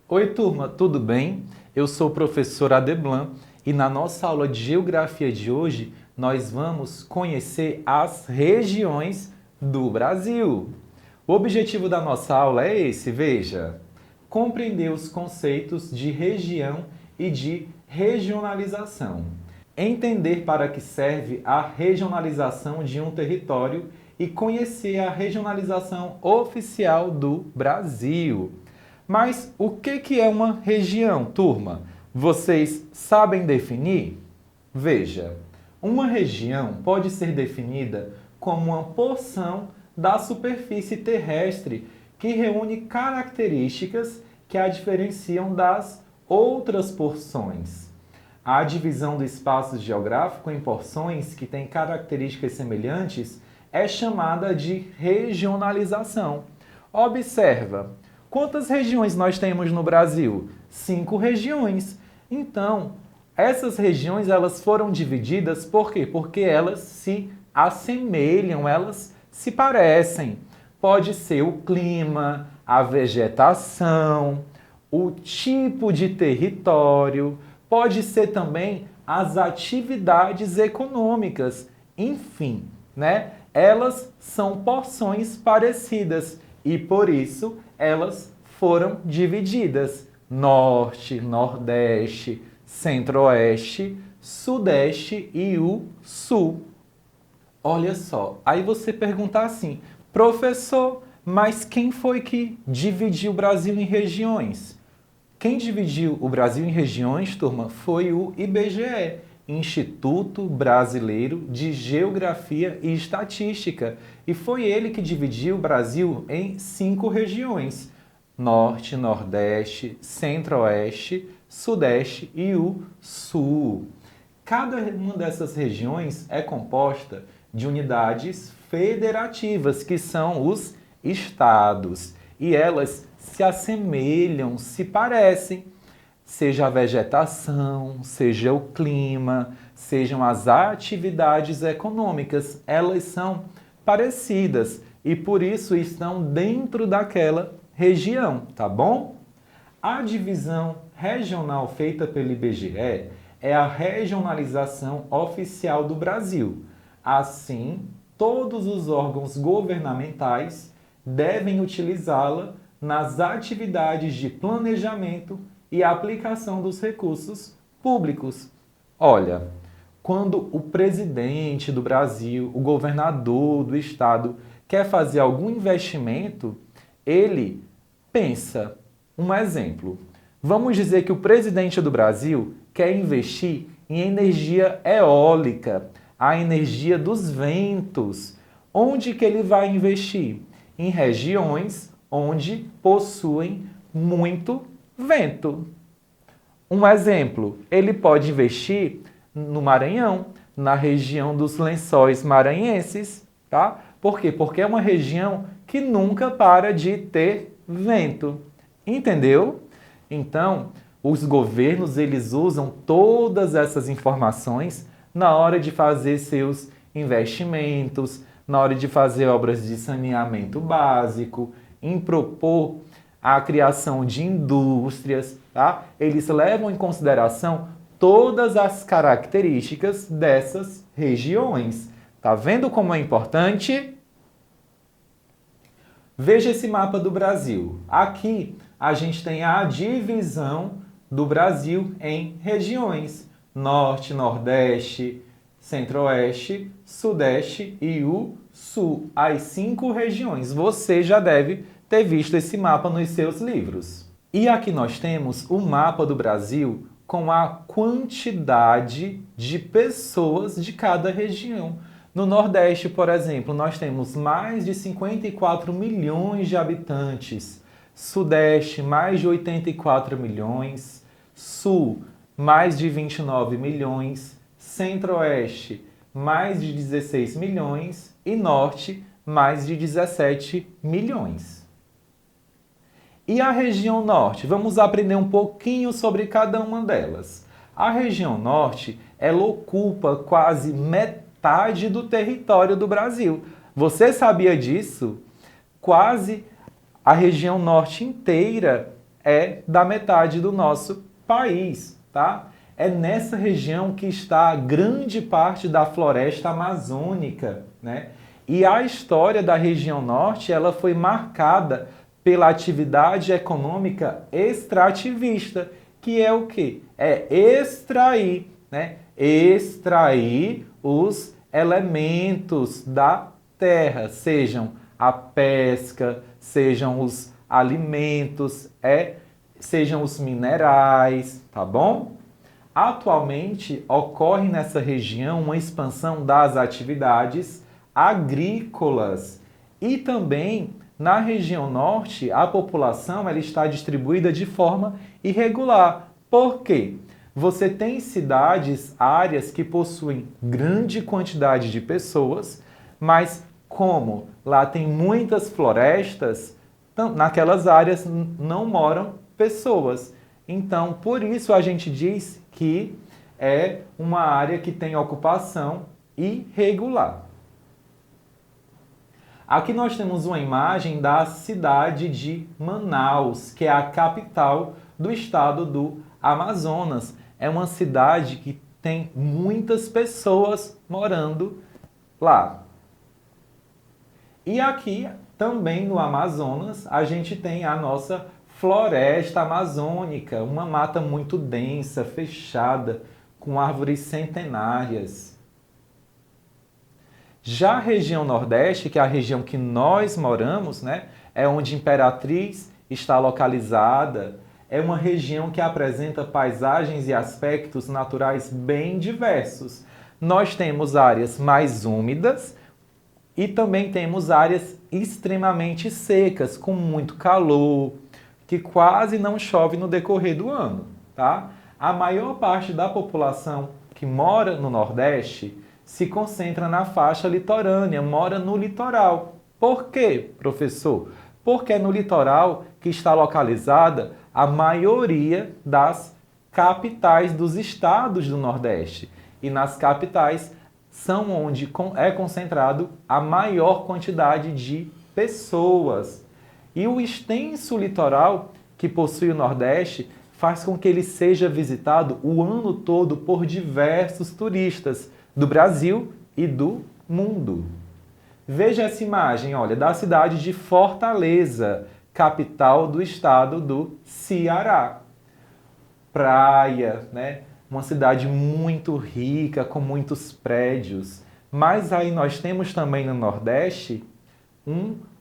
Oi, turma, tudo bem? Eu sou o professor Adeblan e na nossa aula de geografia de hoje nós vamos conhecer as regiões do Brasil. O objetivo da nossa aula é esse, veja: compreender os conceitos de região e de regionalização. Entender para que serve a regionalização de um território e conhecer a regionalização oficial do Brasil. Mas o que é uma região, turma? Vocês sabem definir? Veja, uma região pode ser definida como uma porção da superfície terrestre que reúne características que a diferenciam das outras porções. A divisão do espaço geográfico em porções que têm características semelhantes é chamada de regionalização. Observa, quantas regiões nós temos no Brasil? 5 regiões. Então, essas regiões elas foram divididas por quê? Porque elas se assemelham, elas se parecem. Pode ser o clima, a vegetação, o tipo de território, pode ser também as atividades econômicas, enfim, né? Elas são porções parecidas e por isso elas foram divididas: Norte, Nordeste, Centro-Oeste, Sudeste e o Sul. Olha só, aí você pergunta assim: professor, mas quem foi que dividiu o Brasil em regiões? Quem dividiu o Brasil em regiões, turma, foi o IBGE, Instituto Brasileiro de Geografia e Estatística. E foi ele que dividiu o Brasil em 5 regiões: Norte, Nordeste, Centro-Oeste, Sudeste e o Sul. Cada uma dessas regiões é composta de unidades federativas, que são os estados, e elas se assemelham, se parecem, seja a vegetação, seja o clima, sejam as atividades econômicas, elas são parecidas e por isso estão dentro daquela região, tá bom? A divisão regional feita pelo IBGE é a regionalização oficial do Brasil. Assim, todos os órgãos governamentais devem utilizá-la nas atividades de planejamento e aplicação dos recursos públicos. Olha, quando o presidente do Brasil, o governador do estado, quer fazer algum investimento, ele pensa. Um exemplo, vamos dizer que o presidente do Brasil quer investir em energia eólica, a energia dos ventos. Onde que ele vai investir? Em regiões onde possuem muito vento. Um exemplo, ele pode investir no Maranhão, na região dos Lençóis Maranhenses, tá? Por quê? Porque é uma região que nunca para de ter vento. Entendeu? Então, os governos eles usam todas essas informações na hora de fazer seus investimentos, na hora de fazer obras de saneamento básico, em propor a criação de indústrias, tá? Eles levam em consideração todas as características dessas regiões. Tá vendo como é importante? Veja esse mapa do Brasil. Aqui a gente tem a divisão do Brasil em regiões: Norte, Nordeste, Centro-Oeste, Sudeste e o Sul. As 5 regiões. Você já deve ter visto esse mapa nos seus livros. E aqui nós temos o mapa do Brasil com a quantidade de pessoas de cada região. No Nordeste, por exemplo, nós temos mais de 54 milhões de habitantes. Sudeste, mais de 84 milhões. Sul, mais de 29 milhões. Centro-Oeste, mais de 16 milhões. E Norte, mais de 17 milhões. E a região Norte? Vamos aprender um pouquinho sobre cada uma delas. A região Norte, ela ocupa quase metade do território do Brasil. Você sabia disso? Quase a região Norte inteira é da metade do nosso país, tá? É nessa região que está grande parte da floresta amazônica, né? E a história da região norte, ela foi marcada pela atividade econômica extrativista, que é o quê? É extrair, né? Extrair os elementos da terra, sejam a pesca, sejam os alimentos, sejam os minerais, tá bom? Atualmente ocorre nessa região uma expansão das atividades agrícolas e também na região norte a população ela está distribuída de forma irregular. Por quê? Você tem cidades, áreas que possuem grande quantidade de pessoas, mas como lá tem muitas florestas, naquelas áreas não moram pessoas. Então, por isso a gente diz que é uma área que tem ocupação irregular. Aqui nós temos uma imagem da cidade de Manaus, que é a capital do estado do Amazonas. É uma cidade que tem muitas pessoas morando lá. E aqui, também no Amazonas, a gente tem a nossa floresta amazônica, uma mata muito densa, fechada, com árvores centenárias. Já a região Nordeste, que é a região que nós moramos, né, é onde Imperatriz está localizada, é uma região que apresenta paisagens e aspectos naturais bem diversos. Nós temos áreas mais úmidas e também temos áreas extremamente secas, com muito calor, que quase não chove no decorrer do ano, tá? A maior parte da população que mora no Nordeste se concentra na faixa litorânea, mora no litoral. Por quê, professor? Porque é no litoral que está localizada a maioria das capitais dos estados do Nordeste. E nas capitais são onde é concentrado a maior quantidade de pessoas. E o extenso litoral que possui o Nordeste faz com que ele seja visitado o ano todo por diversos turistas do Brasil e do mundo. Veja essa imagem, olha, da cidade de Fortaleza, capital do estado do Ceará. Praia, né? Uma cidade muito rica, com muitos prédios. Mas aí nós temos também no Nordeste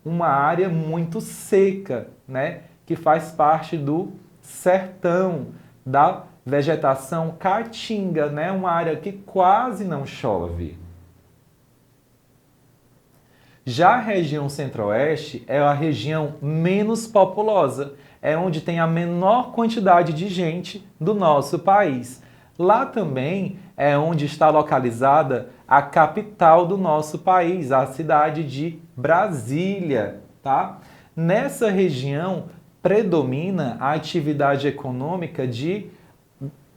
uma área muito seca, né? Que faz parte do sertão, da vegetação caatinga, né? Uma área que quase não chove. Já a região centro-oeste é a região menos populosa, é onde tem a menor quantidade de gente do nosso país. Lá também é onde está localizada a capital do nosso país, a cidade de Brasília, tá? Nessa região predomina a atividade econômica de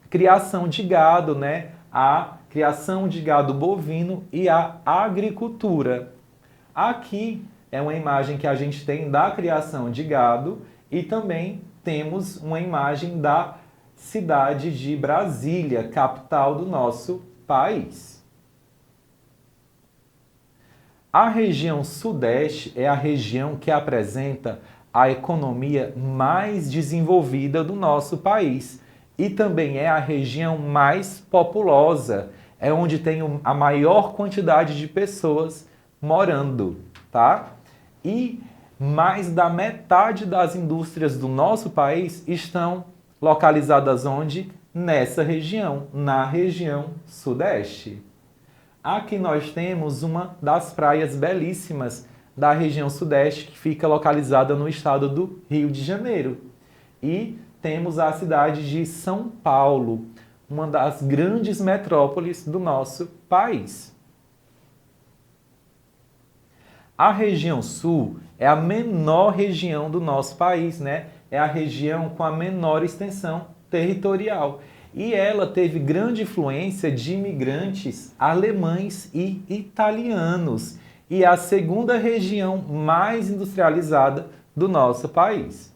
criação de gado, né? A criação de gado bovino e a agricultura. Aqui é uma imagem que a gente tem da criação de gado e também temos uma imagem da cidade de Brasília, capital do nosso país. A região Sudeste é a região que apresenta a economia mais desenvolvida do nosso país e também é a região mais populosa, é onde tem a maior quantidade de pessoas morando, tá? E mais da metade das indústrias do nosso país estão localizadas onde? Nessa região, na região Sudeste. Aqui nós temos uma das praias belíssimas da região Sudeste, que fica localizada no estado do Rio de Janeiro. E temos a cidade de São Paulo, uma das grandes metrópoles do nosso país. A região Sul é a menor região do nosso país, né? É a região com a menor extensão territorial. E ela teve grande influência de imigrantes alemães e italianos. E é a segunda região mais industrializada do nosso país.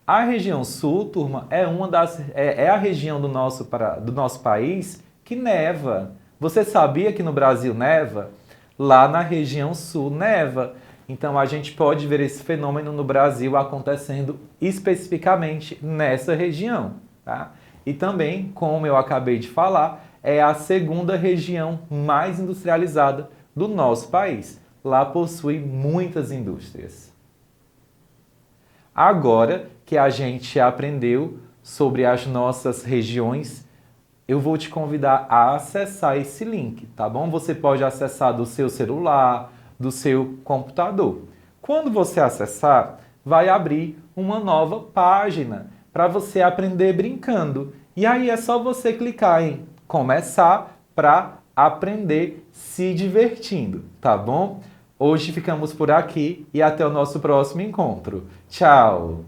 A região sul, turma, é a região do nosso país que neva. Você sabia que no Brasil neva? Lá na região sul neva. Então a gente pode ver esse fenômeno no Brasil acontecendo especificamente nessa região, tá? E também, como eu acabei de falar, é a segunda região mais industrializada do nosso país. Lá possui muitas indústrias. Agora que a gente aprendeu sobre as nossas regiões, eu vou te convidar a acessar esse link, tá bom? Você pode acessar do seu celular, do seu computador. Quando você acessar, vai abrir uma nova página para você aprender brincando. E aí é só você clicar em começar para aprender se divertindo, tá bom? Hoje ficamos por aqui e até o nosso próximo encontro. Tchau!